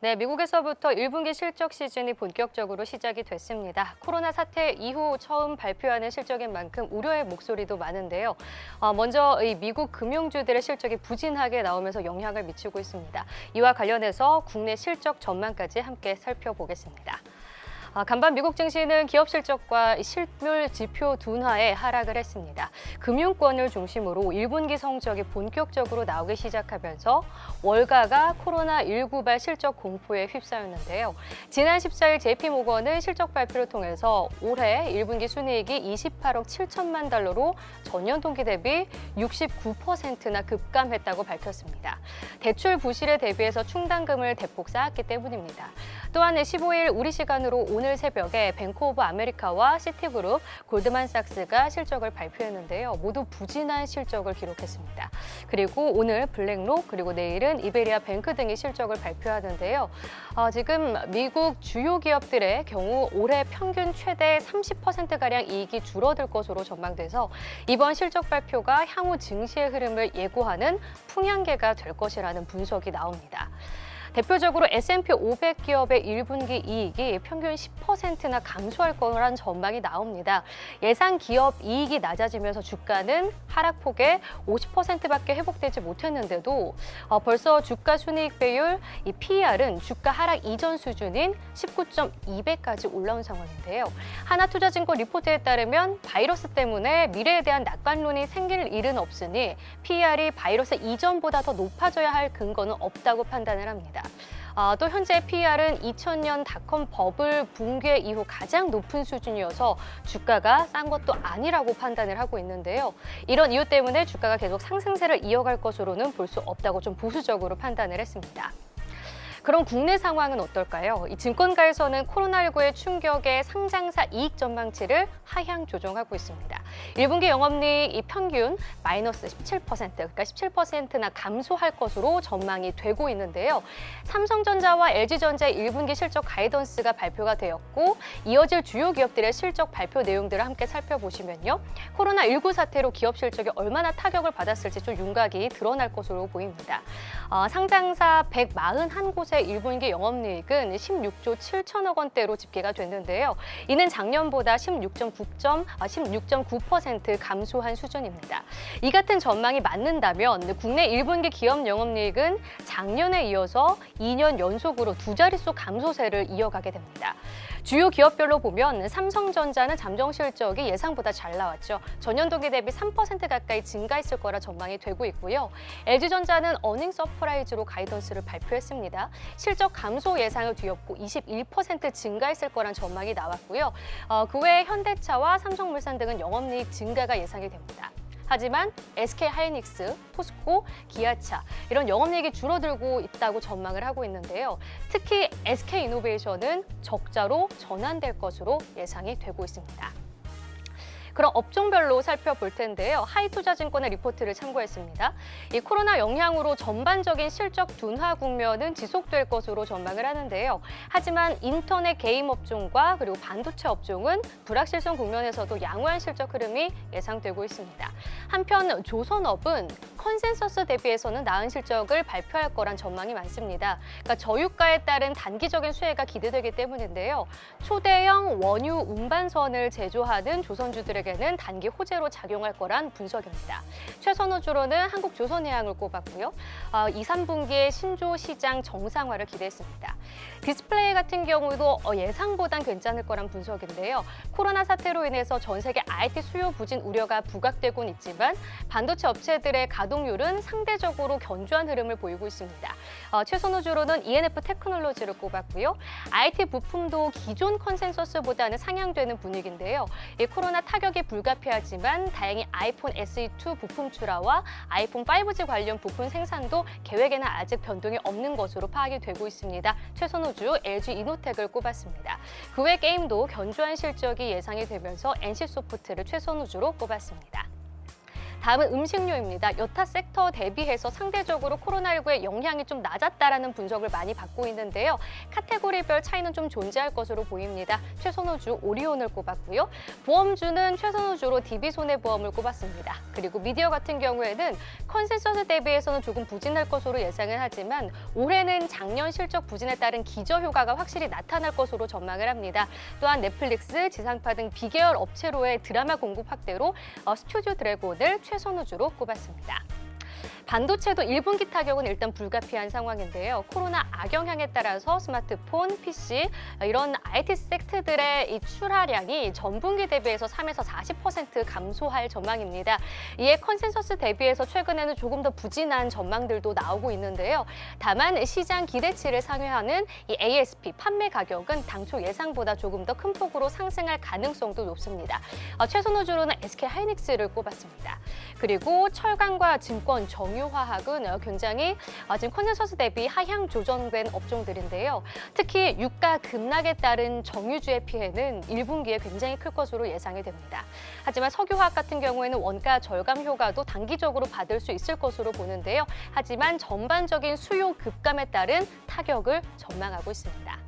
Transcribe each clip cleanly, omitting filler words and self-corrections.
네, 미국에서부터 1분기 실적 시즌이 본격적으로 시작이 됐습니다. 코로나 사태 이후 처음 발표하는 실적인 만큼 우려의 목소리도 많은데요. 먼저 이 미국 금융주들의 실적이 부진하게 나오면서 영향을 미치고 있습니다. 이와 관련해서 국내 실적 전망까지 함께 살펴보겠습니다. 간밤 미국 증시는 기업 실적과 실물 지표 둔화에 하락을 했습니다. 금융권을 중심으로 1분기 성적이 본격적으로 나오기 시작하면서 월가가 코로나19발 실적 공포에 휩싸였는데요. 지난 14일 JP모건은 실적 발표를 통해서 올해 1분기 순이익이 28억 7천만 달러로 전년 동기 대비 69%나 급감했다고 밝혔습니다. 대출 부실에 대비해서 충당금을 대폭 쌓았기 때문입니다. 또한 15일 우리 시간으로 오늘 새벽에 뱅크 오브 아메리카와 시티그룹, 골드만삭스가 실적을 발표했는데요. 모두 부진한 실적을 기록했습니다. 그리고 오늘 블랙록, 그리고 내일은 이베리아 뱅크 등이 실적을 발표하는데요. 지금 미국 주요 기업들의 경우 올해 평균 최대 30%가량 이익이 줄어들 것으로 전망돼서 이번 실적 발표가 향후 증시의 흐름을 예고하는 풍향계가 될 것이라는 분석이 나옵니다. 대표적으로 S&P 500 기업의 1분기 이익이 평균 10%나 감소할 거란 전망이 나옵니다. 예상 기업 이익이 낮아지면서 주가는 하락폭의 50%밖에 회복되지 못했는데도 벌써 주가 순이익 배율, 이 PER은 주가 하락 이전 수준인 19.2배까지 올라온 상황인데요. 하나투자증권 리포트에 따르면 바이러스 때문에 미래에 대한 낙관론이 생길 일은 없으니 PER이 바이러스 이전보다 더 높아져야 할 근거는 없다고 판단을 합니다. 또 현재 PER은 2000년 닷컴 버블 붕괴 이후 가장 높은 수준이어서 주가가 싼 것도 아니라고 판단을 하고 있는데요. 이런 이유 때문에 주가가 계속 상승세를 이어갈 것으로는 볼 수 없다고 좀 보수적으로 판단을 했습니다. 그럼 국내 상황은 어떨까요? 이 증권가에서는 코로나19의 충격에 상장사 이익 전망치를 하향 조정하고 있습니다. 1분기 영업이익 평균 마이너스 17%, 그러니까 17%나 감소할 것으로 전망이 되고 있는데요. 삼성전자와 LG전자의 1분기 실적 가이던스가 발표가 되었고 이어질 주요 기업들의 실적 발표 내용들을 함께 살펴보시면요. 코로나19 사태로 기업 실적이 얼마나 타격을 받았을지 좀 윤곽이 드러날 것으로 보입니다. 상장사 141곳의 1분기 영업이익은 16조 7천억 원대로 집계가 됐는데요. 이는 작년보다 16.9% 감소한 수준입니다. 이 같은 전망이 맞는다면 국내 1분기 기업 영업이익은 작년에 이어서 2년 연속으로 두 자릿수 감소세를 이어가게 됩니다. 주요 기업별로 보면 삼성전자는 잠정 실적이 예상보다 잘 나왔죠. 전년 동기 대비 3% 가까이 증가했을 거라 전망이 되고 있고요. LG전자는 어닝 서프라이즈로 가이던스를 발표했습니다. 실적 감소 예상을 뒤엎고 21% 증가했을 거란 전망이 나왔고요. 그 외에 현대차와 삼성물산 등은 영업이익 증가가 예상이 됩니다. 하지만 SK하이닉스, 포스코, 기아차 이런 영업이익이 줄어들고 있다고 전망을 하고 있는데요. 특히 SK이노베이션은 적자로 전환될 것으로 예상이 되고 있습니다. 그럼 업종별로 살펴볼 텐데요. 하이투자증권의 리포트를 참고했습니다. 이 코로나 영향으로 전반적인 실적 둔화 국면은 지속될 것으로 전망을 하는데요. 하지만 인터넷 게임 업종과 그리고 반도체 업종은 불확실성 국면에서도 양호한 실적 흐름이 예상되고 있습니다. 한편 조선업은 컨센서스 대비해서는 나은 실적을 발표할 거란 전망이 많습니다. 그러니까 저유가에 따른 단기적인 수혜가 기대되기 때문인데요. 초대형 원유 운반선을 제조하는 조선주들에게는 단기 호재로 작용할 거란 분석입니다. 최선호주로는 한국조선해양을 꼽았고요. 2, 3분기에 신조 시장 정상화를 기대했습니다. 디스플레이 같은 경우도 예상보단 괜찮을 거란 분석인데요. 코로나 사태로 인해서 전 세계 IT 수요 부진 우려가 부각되곤 있지만 반도체 업체들의 가동률은 상대적으로 견조한 흐름을 보이고 있습니다. 최선호주로는 ENF 테크놀로지를 꼽았고요. IT 부품도 기존 컨센서스보다는 상향되는 분위기인데요. 이 코로나 타격이 불가피하지만 다행히 아이폰 SE2 부품 출하와 아이폰 5G 관련 부품 생산도 계획에는 아직 변동이 없는 것으로 파악이 되고 있습니다. 최선호주 LG이노텍을 꼽았습니다. 그 외 게임도 견조한 실적이 예상이 되면서 NC소프트를 최선호주로 꼽았습니다. 다음은 음식료입니다. 여타 섹터 대비해서 상대적으로 코로나19의 영향이 좀 낮았다라는 분석을 많이 받고 있는데요. 카테고리별 차이는 좀 존재할 것으로 보입니다. 최선호주 오리온을 꼽았고요. 보험주는 최선호주로 DB손해보험을 꼽았습니다. 그리고 미디어 같은 경우에는 컨센서스 대비해서는 조금 부진할 것으로 예상을 하지만 올해는 작년 실적 부진에 따른 기저효과가 확실히 나타날 것으로 전망을 합니다. 또한 넷플릭스, 지상파 등 비계열 업체로의 드라마 공급 확대로 스튜디오 드래곤을 최선호주로 꼽았습니다. 반도체도 1분기 타격은 일단 불가피한 상황인데요. 코로나 악영향에 따라서 스마트폰, PC 이런 IT 섹터들의 이 출하량이 전분기 대비해서 3에서 40% 감소할 전망입니다. 이에 컨센서스 대비해서 최근에는 조금 더 부진한 전망들도 나오고 있는데요. 다만 시장 기대치를 상회하는 이 ASP 판매 가격은 당초 예상보다 조금 더 큰 폭으로 상승할 가능성도 높습니다. 최선호주로는 SK하이닉스를 꼽았습니다. 그리고 철강과 증권, 정유화학은 굉장히 지금 컨센서스 대비 하향 조정된 업종들인데요. 특히 유가 급락에 따른 정유주의 피해는 1분기에 굉장히 클 것으로 예상이 됩니다. 하지만 석유화학 같은 경우에는 원가 절감 효과도 단기적으로 받을 수 있을 것으로 보는데요. 하지만 전반적인 수요 급감에 따른 타격을 전망하고 있습니다.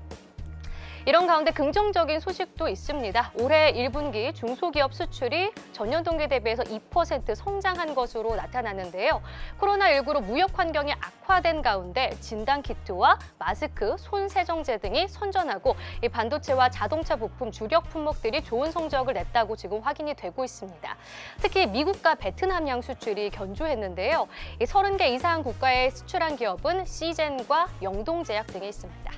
이런 가운데 긍정적인 소식도 있습니다. 올해 1분기 중소기업 수출이 전년 동기 대비해서 2% 성장한 것으로 나타났는데요. 코로나19로 무역 환경이 악화된 가운데 진단키트와 마스크, 손 세정제 등이 선전하고 이 반도체와 자동차 부품 주력 품목들이 좋은 성적을 냈다고 지금 확인이 되고 있습니다. 특히 미국과 베트남양 수출이 견조했는데요. 이 30개 이상 국가에 수출한 기업은 시젠과 영동제약 등이 있습니다.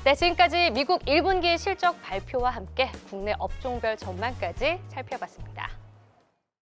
네, 지금까지 미국 1분기 실적 발표와 함께 국내 업종별 전망까지 살펴봤습니다.